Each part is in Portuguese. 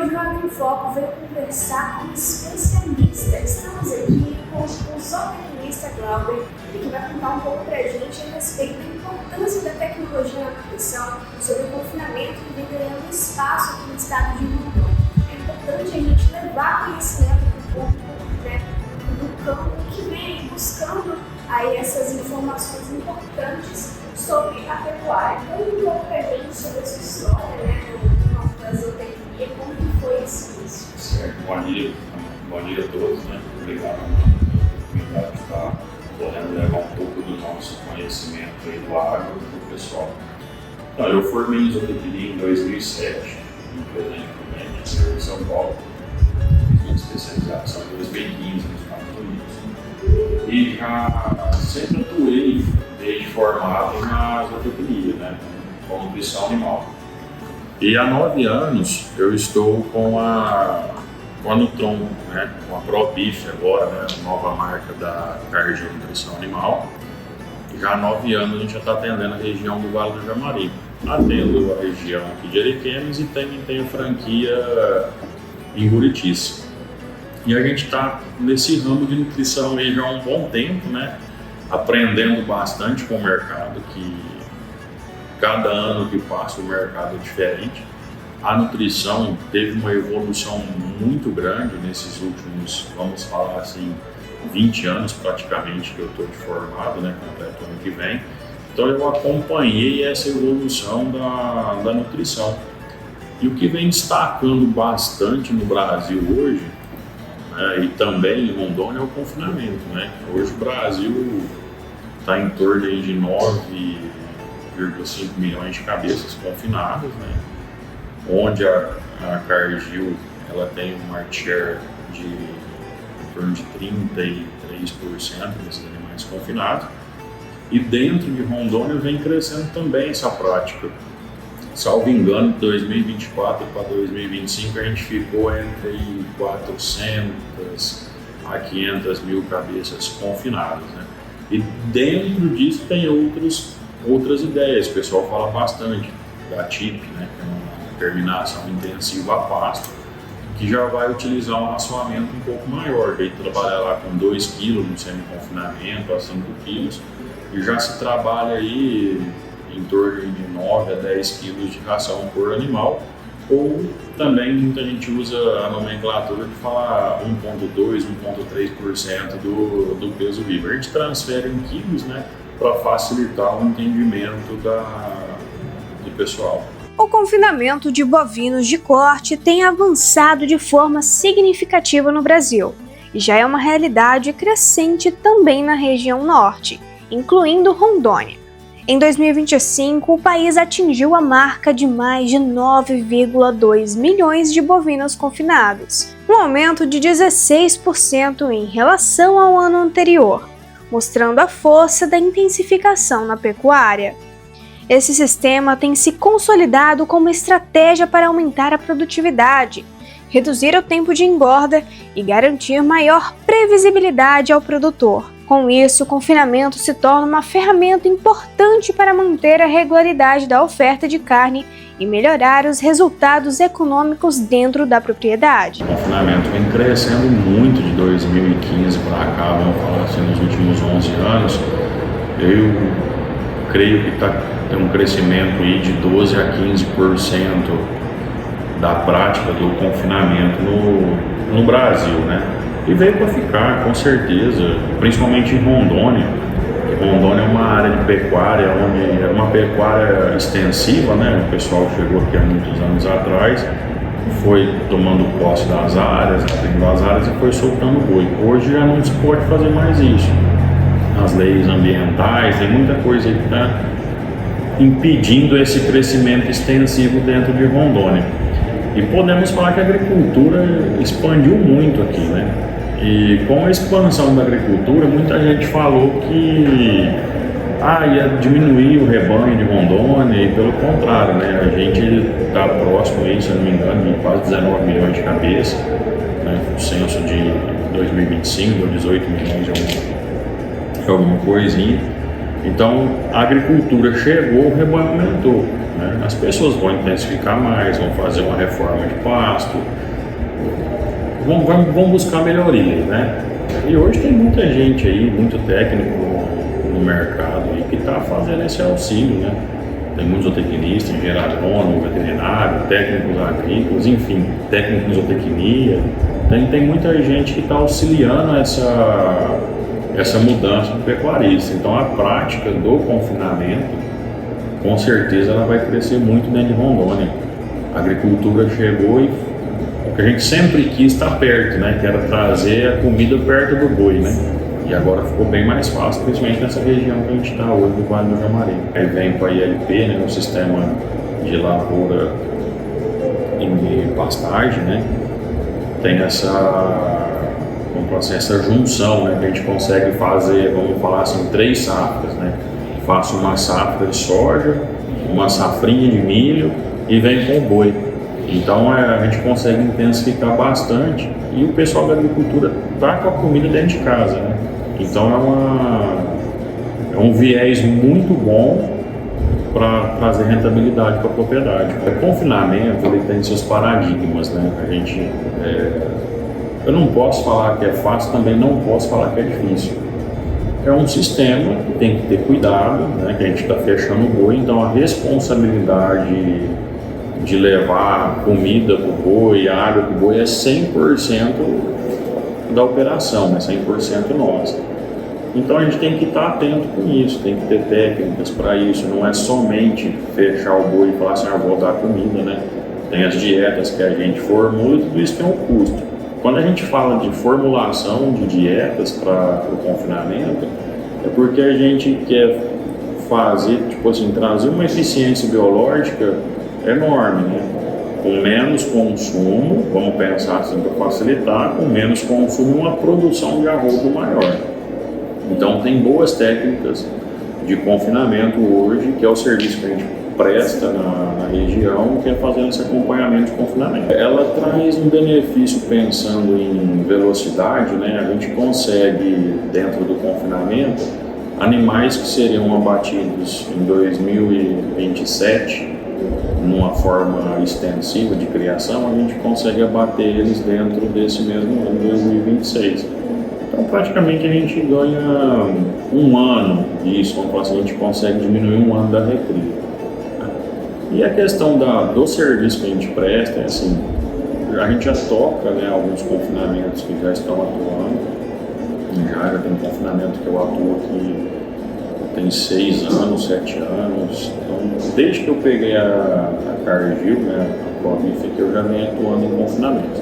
hoje o Agro em Foco veio conversar com um especialista. Estamos aqui com o zootecnista Glauber, que vai contar um pouco pra gente a respeito da importância da tecnologia na nutrição, sobre o confinamento que vem ganhando espaço aqui no estado de Rondônia. É importante a gente levar conhecimento para o público, né, do campo que vem buscando aí essas informações importantes sobre a pecuária. Conta um pouco pra gente sobre a sua história, né, da zootecnia, como que foi esse início? Certo, bom dia a todos, né? Obrigado pela oportunidade de estar podendo levar um pouco do nosso conhecimento aí do agro para o pessoal. Então, eu formei em zootecnia em 2007, em Presidente Prudente, em São Paulo. Fiz uma especialização em 2015 nos Estados Unidos. E já sempre atuei, desde formado, na zootecnia, né? Com nutrição animal. E há 9 anos eu estou com a Nutron, né, com a ProBif agora, né, a nova marca da Cargill Nutrição Animal. Já há 9 anos a gente já está atendendo a região do Vale do Jamari, atendo a região aqui de Ariquemes e também tem a franquia em Buritis. E a gente está nesse ramo de nutrição aí já há um bom tempo, né, aprendendo bastante com o mercado, que cada ano que passa o mercado é diferente. A nutrição teve uma evolução muito grande nesses últimos, vamos falar assim, 20 anos praticamente que eu estou de formado, né, completo ano que vem. Então eu acompanhei essa evolução da nutrição. E o que vem destacando bastante no Brasil hoje, né, e também em Rondônia, é o confinamento, né? Hoje o Brasil está em torno de 9,5 milhões de cabeças confinadas, né? Onde a Cargill ela tem um market share de em torno de 33% desses animais confinados. E dentro de Rondônia vem crescendo também essa prática. Salvo engano, de 2024 para 2025 a gente ficou entre 400 a 500 mil cabeças confinadas, né? E dentro disso tem outras ideias, o pessoal fala bastante da TIP, né, que é uma terminação intensiva a pasto, que já vai utilizar um racionamento um pouco maior, daí trabalhar lá com 2 kg no semi-confinamento a 5 kg, e já se trabalha aí em torno de 9 a 10 kg de ração por animal, ou também muita gente usa a nomenclatura de falar 1,2, 1,3% do peso vivo. A gente transfere em quilos, né, para facilitar o entendimento do pessoal. O confinamento de bovinos de corte tem avançado de forma significativa no Brasil e já é uma realidade crescente também na região norte, incluindo Rondônia. Em 2025, o país atingiu a marca de mais de 9,2 milhões de bovinos confinados, um aumento de 16% em relação ao ano anterior, mostrando a força da intensificação na pecuária. Esse sistema tem se consolidado como estratégia para aumentar a produtividade, reduzir o tempo de engorda e garantir maior previsibilidade ao produtor. Com isso, o confinamento se torna uma ferramenta importante para manter a regularidade da oferta de carne e melhorar os resultados econômicos dentro da propriedade. O confinamento vem crescendo muito de 2015 para cá, vamos falar assim, nos últimos 11 anos. Eu creio que tem um crescimento aí de 12 a 15% da prática do confinamento no Brasil, né? E veio para ficar, com certeza, principalmente em Rondônia. Rondônia é uma área de pecuária, onde é uma pecuária extensiva, né? O pessoal chegou aqui há muitos anos atrás, foi tomando posse das áreas, abrindo as áreas e foi soltando boi. Hoje já não se pode fazer mais isso. As leis ambientais, tem muita coisa que está impedindo esse crescimento extensivo dentro de Rondônia. E podemos falar que a agricultura expandiu muito aqui, né? E com a expansão da agricultura, muita gente falou que ia diminuir o rebanho de Rondônia, e pelo contrário, né? A gente está próximo aí, se eu não me engano, de quase 19 milhões de cabeças, né? O censo de 2025 deu 18 milhões de alguma coisinha. Então a agricultura chegou, o rebanho aumentou. né? As pessoas vão intensificar mais, vão fazer uma reforma de pasto, vão buscar melhorias, né? E hoje tem muita gente aí, muito técnico no mercado aí que está fazendo esse auxílio, né? Tem muitos zootecnistas, engenheiro agrônomo, veterinário, técnicos agrícolas, enfim, técnicos de zootecnia. Tem muita gente que está auxiliando essa mudança do pecuarista. Então a prática do confinamento, com certeza ela vai crescer muito dentro de Rondônia. A agricultura chegou e o que a gente sempre quis estar perto, né? Que era trazer a comida perto do boi, né? E agora ficou bem mais fácil, principalmente nessa região que a gente está hoje, do Vale do Javari. Aí vem com a ILP, né? O sistema de lavoura e pastagem, né? Tem essa junção, né? Que a gente consegue fazer, vamos falar assim, 3 safras, né? Faço uma safra de soja, uma safrinha de milho e vem com o boi. Então a gente consegue intensificar bastante e o pessoal da agricultura está com a comida dentro de casa, né? Então é um viés muito bom para trazer rentabilidade para a propriedade. O confinamento ele tem seus paradigmas, né? Eu não posso falar que é fácil, também não posso falar que é difícil. É um sistema que tem que ter cuidado, né? Que a gente está fechando o boi, então a responsabilidade de levar comida para o boi, água para o boi é 100% da operação, é 100% nossa. Então a gente tem que estar atento com isso, tem que ter técnicas para isso, não é somente fechar o boi e falar assim, vou dar comida, né? Tem as dietas que a gente formula e tudo isso tem um custo. Quando a gente fala de formulação de dietas para o confinamento, é porque a gente quer fazer, tipo assim, trazer uma eficiência biológica enorme, né? Com menos consumo, vamos pensar assim para facilitar, com menos consumo e uma produção de arrobo maior. Então tem boas técnicas de confinamento hoje, que é o serviço que a gente presta na região, que é fazendo esse acompanhamento de confinamento. Ela traz um benefício pensando em velocidade, né? A gente consegue, dentro do confinamento, animais que seriam abatidos em 2027, numa forma extensiva de criação, a gente consegue abater eles dentro desse mesmo ano, 2026. Então, praticamente a gente ganha um ano disso, a gente consegue diminuir um ano da recria. E a questão do serviço que a gente presta, é assim, a gente já toca, né, alguns confinamentos que já estão atuando, já tem um confinamento que eu atuo aqui tem 6 anos, 7 anos, então desde que eu peguei a Cargill, né, a Provif, que eu já venho atuando em confinamento.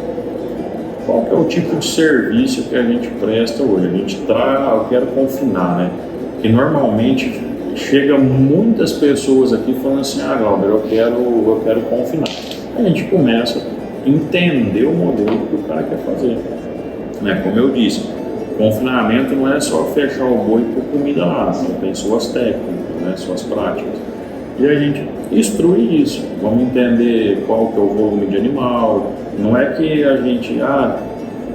Qual que é o tipo de serviço que a gente presta hoje? A gente eu quero confinar, né? Que normalmente chega muitas pessoas aqui falando assim, Glauber, eu quero confinar. A gente começa a entender o modelo que o cara quer fazer. Né? Como eu disse, confinamento não é só fechar o boi por comida lá, tem suas técnicas, né? Suas práticas. E a gente instrui isso, vamos entender qual que é o volume de animal, não é que a gente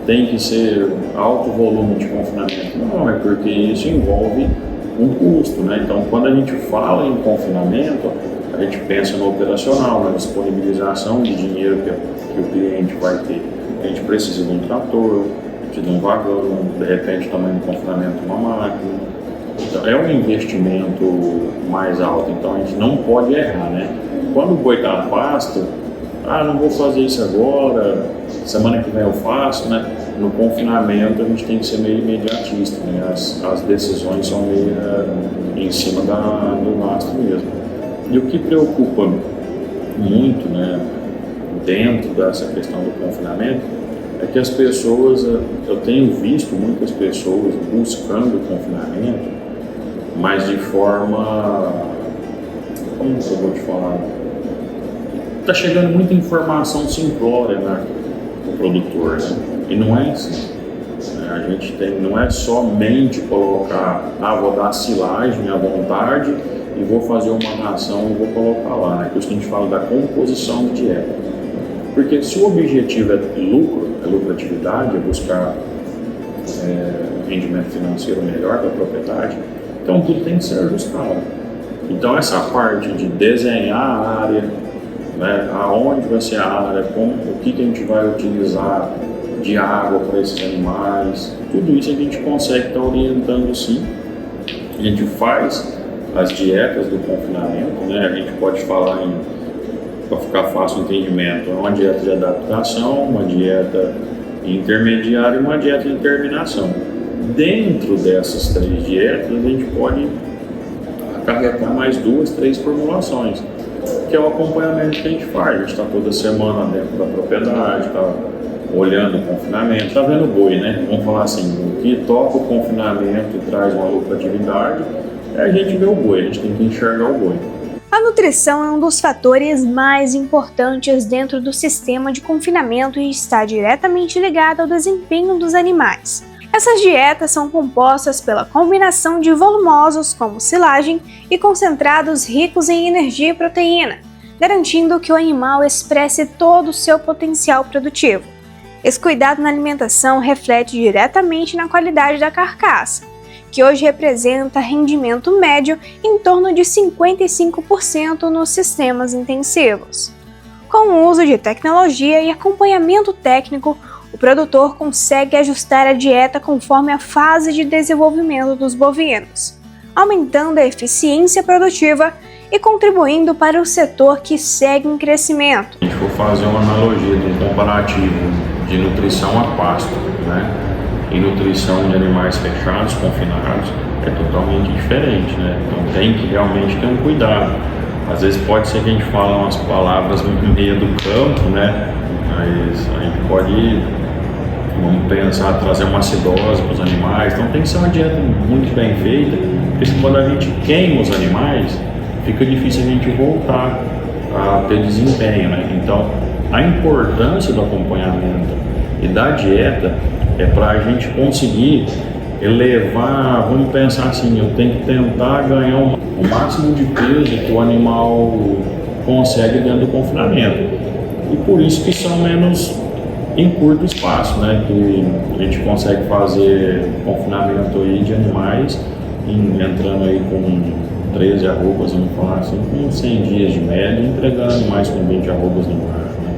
tem que ser alto volume de confinamento, não, é porque isso envolve um custo, né? Então quando a gente fala em confinamento, a gente pensa no operacional, na disponibilização de dinheiro que o cliente vai ter. A gente precisa de um trator, de um vagão, de repente também no confinamento uma máquina. Então, é um investimento mais alto, então a gente não pode errar, né? Quando o boi está a pasto, não vou fazer isso agora, semana que vem eu faço, né? No confinamento a gente tem que ser meio imediatista, né? As decisões são meio em cima do lastro mesmo. E o que preocupa muito, né, dentro dessa questão do confinamento, é que as pessoas, eu tenho visto muitas pessoas buscando o confinamento, mas de forma, como que eu vou te falar? Está chegando muita informação simplória, né, do produtor, né? E não é assim. A gente não é somente colocar, vou dar silagem à vontade e vou fazer uma ração e vou colocar lá, né? Por isso que a gente fala da composição de dieta. Porque se o objetivo é lucro, é lucratividade, é buscar rendimento financeiro melhor para a propriedade, então tudo tem que ser ajustado. Então essa parte de desenhar a área, né, aonde vai ser a área, o que a gente vai utilizar de água para esses animais, tudo isso a gente consegue estar orientando sim. A gente faz as dietas do confinamento, né? A gente pode falar para ficar fácil o entendimento, uma dieta de adaptação, uma dieta intermediária e uma dieta de terminação. Dentro dessas 3 dietas, a gente pode acarretar mais 2, 3 formulações, que é o acompanhamento que a gente faz. A gente está toda semana dentro da propriedade, está olhando o confinamento, está vendo o boi, né? Vamos falar assim, o que toca o confinamento e traz uma lucratividade é a gente ver o boi, a gente tem que enxergar o boi. A nutrição é um dos fatores mais importantes dentro do sistema de confinamento e está diretamente ligado ao desempenho dos animais. Essas dietas são compostas pela combinação de volumosos como silagem e concentrados ricos em energia e proteína, garantindo que o animal expresse todo o seu potencial produtivo. Esse cuidado na alimentação reflete diretamente na qualidade da carcaça, que hoje representa rendimento médio em torno de 55% nos sistemas intensivos. Com o uso de tecnologia e acompanhamento técnico, o produtor consegue ajustar a dieta conforme a fase de desenvolvimento dos bovinos, aumentando a eficiência produtiva e contribuindo para o setor que segue em crescimento. Se a gente for fazer uma analogia de um comparativo de nutrição a pasto, né, e nutrição de animais fechados, confinados, é totalmente diferente, né? Então tem que realmente ter um cuidado. Às vezes pode ser que a gente fale umas palavras no meio do campo, né? Mas a gente pode, vamos pensar, trazer uma acidose para os animais. Então tem que ser uma dieta muito bem feita, porque quando a gente queima os animais, fica difícil a gente voltar a ter desempenho, né? Então a importância do acompanhamento e da dieta é para a gente conseguir elevar, vamos pensar assim, eu tenho que tentar ganhar o máximo de peso que o animal consegue dentro do confinamento. E por isso que são menos em curto espaço, né? Que a gente consegue fazer confinamento aí de animais, entrando aí com 13 arrobas, vamos falar assim, com 100 dias de média, entregando animais com 20 arrobas no mar, né?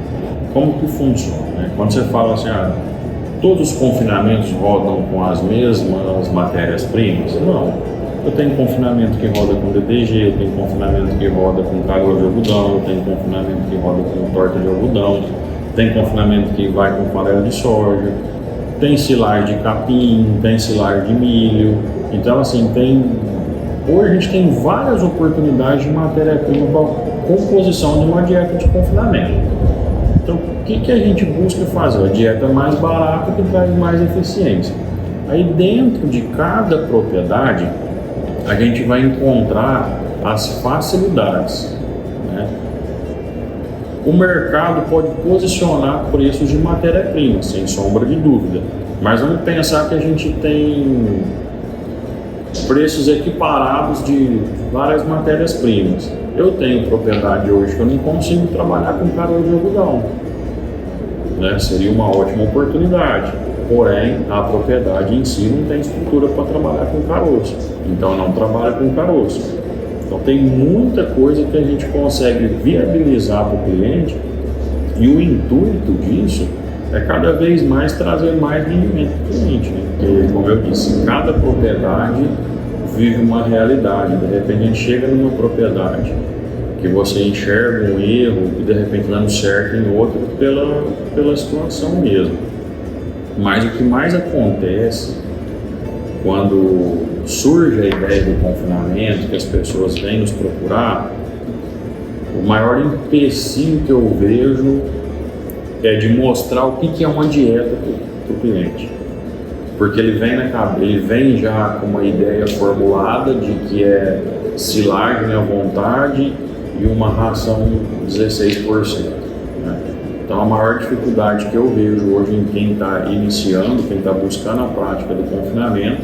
Como que funciona, né? Quando você fala assim, todos os confinamentos rodam com as mesmas matérias-primas? Não. Eu tenho confinamento que roda com DDG, eu tenho confinamento que roda com caroço de algodão, eu tenho confinamento que roda com torta de algodão, tem confinamento que vai com farelo de soja, tem silagem de capim, tem silagem de milho. Então, assim, hoje a gente tem várias oportunidades de matéria-prima para composição de uma dieta de confinamento. Então, o que a gente busca fazer? A dieta mais barata que traz mais eficiência. Aí, dentro de cada propriedade, a gente vai encontrar as facilidades, né? O mercado pode posicionar preços de matéria-prima, sem sombra de dúvida. Mas vamos pensar que a gente tem preços equiparados de várias matérias-primas. Eu tenho propriedade hoje que eu não consigo trabalhar com caroço de algodão, né? Seria uma ótima oportunidade, porém a propriedade em si não tem estrutura para trabalhar com caroço, então não trabalha com caroço. Então tem muita coisa que a gente consegue viabilizar para o cliente, e o intuito disso é cada vez mais trazer mais rendimento para o cliente, né? Porque, como eu disse, cada propriedade vive uma realidade. De repente a gente chega numa propriedade que você enxerga um erro e de repente dando certo em outro pela situação mesmo. Mas o que mais acontece quando surge a ideia do confinamento, que as pessoas vêm nos procurar, o maior empecilho que eu vejo é de mostrar o que é uma dieta para o cliente. Porque ele vem já com uma ideia formulada de que é silagem à vontade e uma ração 16%. Né? Então a maior dificuldade que eu vejo hoje em quem está iniciando, quem está buscando a prática do confinamento,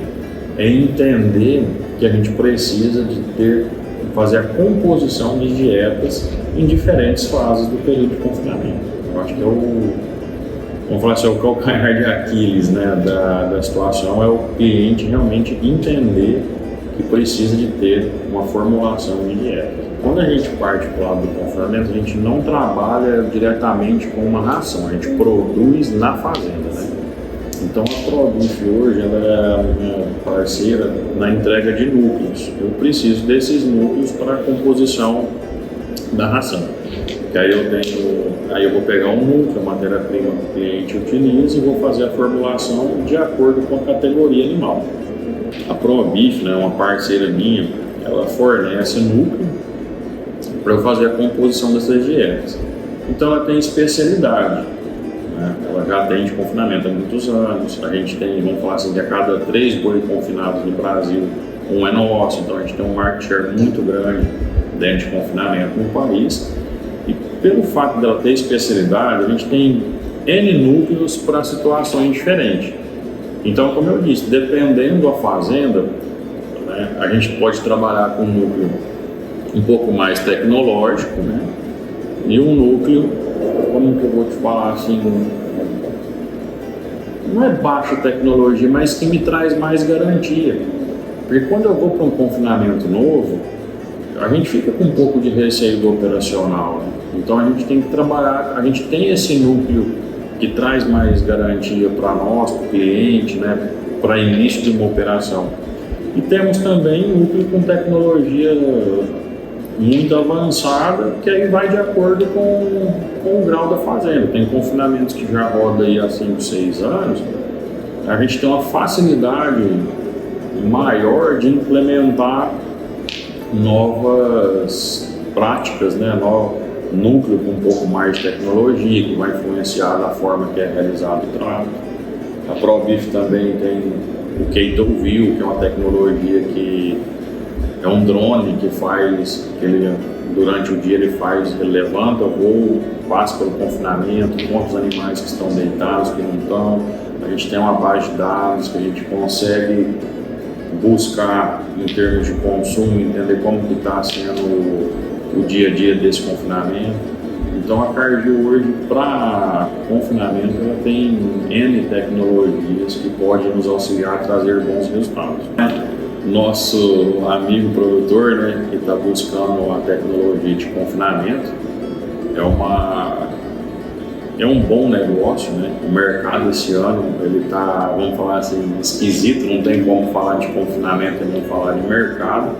é entender que a gente precisa de fazer a composição de dietas em diferentes fases do período de confinamento. Eu acho que vamos falar assim, o calcanhar de Aquiles, né, da situação é o cliente realmente entender que precisa de ter uma formulação de dieta. Quando a gente parte para o lado do confinamento, a gente não trabalha diretamente com uma ração, a gente produz na fazenda, né? Então a ProBif hoje ela é minha parceira na entrega de núcleos. Eu preciso desses núcleos para a composição da ração. Que aí eu vou pegar um núcleo, a matéria-prima que o cliente utiliza e vou fazer a formulação de acordo com a categoria animal. A ProBif, né, uma parceira minha, ela fornece núcleo para eu fazer a composição dessas dietas. Então ela tem especialidade, né? Ela já tem de confinamento há muitos anos. A gente tem, vamos falar assim, de a cada 3 boi confinados no Brasil, um é nosso. Então a gente tem um market share muito grande dentro de confinamento no país. E pelo fato dela ter especialidade, a gente tem N núcleos para situações diferentes. Então, como eu disse, dependendo da fazenda, né, a gente pode trabalhar com um núcleo um pouco mais tecnológico, né, e um núcleo, como que eu vou te falar assim, não é baixa tecnologia, mas que me traz mais garantia. Porque quando eu vou para um confinamento novo, a gente fica com um pouco de receio do operacional, né? Então a gente tem que trabalhar, a gente tem esse núcleo que traz mais garantia para nós, para o cliente, né, para início de uma operação. E temos também um núcleo com tecnologia muito avançada, que aí vai de acordo com o grau da fazenda. Tem confinamentos que já roda aí há 5, 6 anos, a gente tem uma facilidade maior de implementar novas práticas, né, núcleo com um pouco mais de tecnologia, que vai influenciar na forma que é realizado o trato. A ProBif também tem o Ketoview, que é uma tecnologia que é um drone que faz, durante o dia ele levanta o voo, passa pelo confinamento, conta os animais que estão deitados, que não estão. A gente tem uma base de dados que a gente consegue buscar em termos de consumo, entender como que está sendo o dia a dia desse confinamento. Então a Cargill hoje, para confinamento, ela tem N tecnologias que podem nos auxiliar a trazer bons resultados. Nosso amigo produtor, né, que está buscando uma tecnologia de confinamento, é um bom negócio, né? O mercado esse ano, ele está, vamos falar assim, esquisito, não tem como falar de confinamento e não falar de mercado.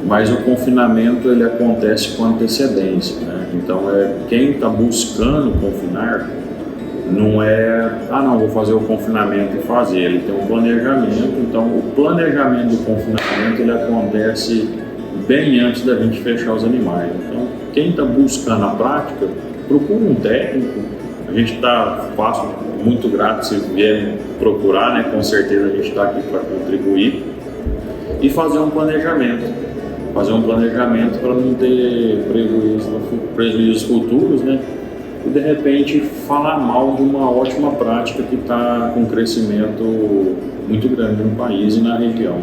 Mas o confinamento ele acontece com antecedência, né? Então quem está buscando confinar não é, não, vou fazer o confinamento e fazer, ele tem um planejamento. Então o planejamento do confinamento ele acontece bem antes da gente fechar os animais. Então quem está buscando a prática, procura um técnico. A gente está muito grato se vierem procurar, né? Com certeza a gente está aqui para contribuir e fazer um planejamento. Fazer um planejamento para não ter prejuízos futuros, né? E de repente falar mal de uma ótima prática que está com crescimento muito grande no país e na região.